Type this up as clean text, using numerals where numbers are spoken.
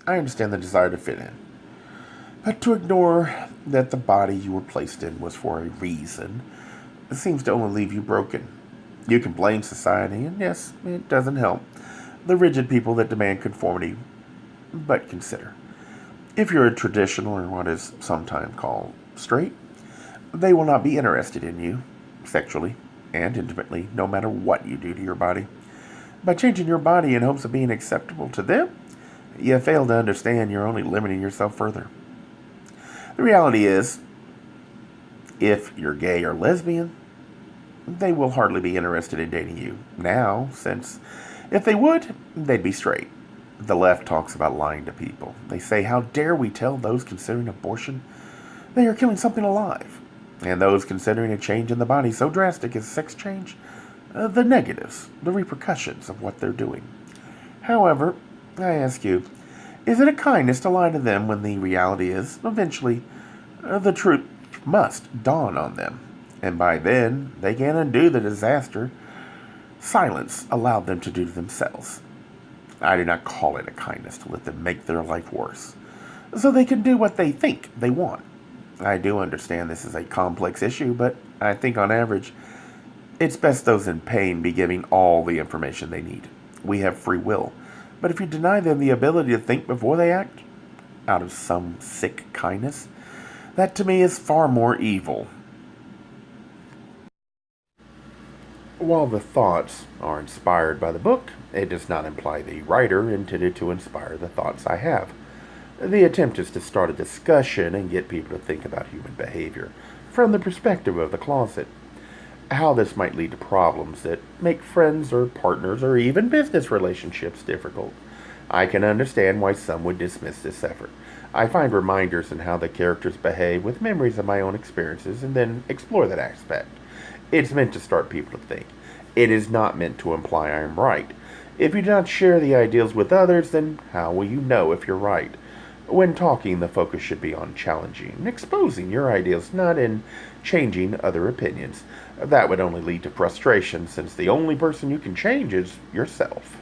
I understand the desire to fit in. But to ignore that the body you were placed in was for a reason seems to only leave you broken. You can blame society, and yes, it doesn't help. The rigid people that demand conformity, but consider. If you're a traditional or what is sometimes called straight, they will not be interested in you sexually and intimately, no matter what you do to your body. By changing your body in hopes of being acceptable to them, you fail to understand you're only limiting yourself further. The reality is, if you're gay or lesbian, they will hardly be interested in dating you now, since if they would, they'd be straight. The left talks about lying to people. They say, how dare we tell those considering abortion they are killing something alive? And those considering a change in the body so drastic as sex change, the negatives, the repercussions of what they're doing. However, I ask you, is it a kindness to lie to them when the reality is, eventually, the truth must dawn on them? And by then, they can undo the disaster silence allowed them to do to themselves. I do not call it a kindness to let them make their life worse, so they can do what they think they want. I do understand this is a complex issue, but I think on average, it's best those in pain be given all the information they need. We have free will, but if you deny them the ability to think before they act, out of some sick kindness, that to me is far more evil. While the thoughts are inspired by the book, it does not imply the writer intended to inspire the thoughts I have. The attempt is to start a discussion and get people to think about human behavior from the perspective of the closet. How this might lead to problems that make friends or partners or even business relationships difficult. I can understand why some would dismiss this effort. I find reminders in how the characters behave with memories of my own experiences and then explore that aspect. It's meant to start people to think. It is not meant to imply I am right. If you do not share the ideals with others, then how will you know if you're right? When talking, the focus should be on challenging and exposing your ideals, not in changing other opinions. That would only lead to frustration, since the only person you can change is yourself.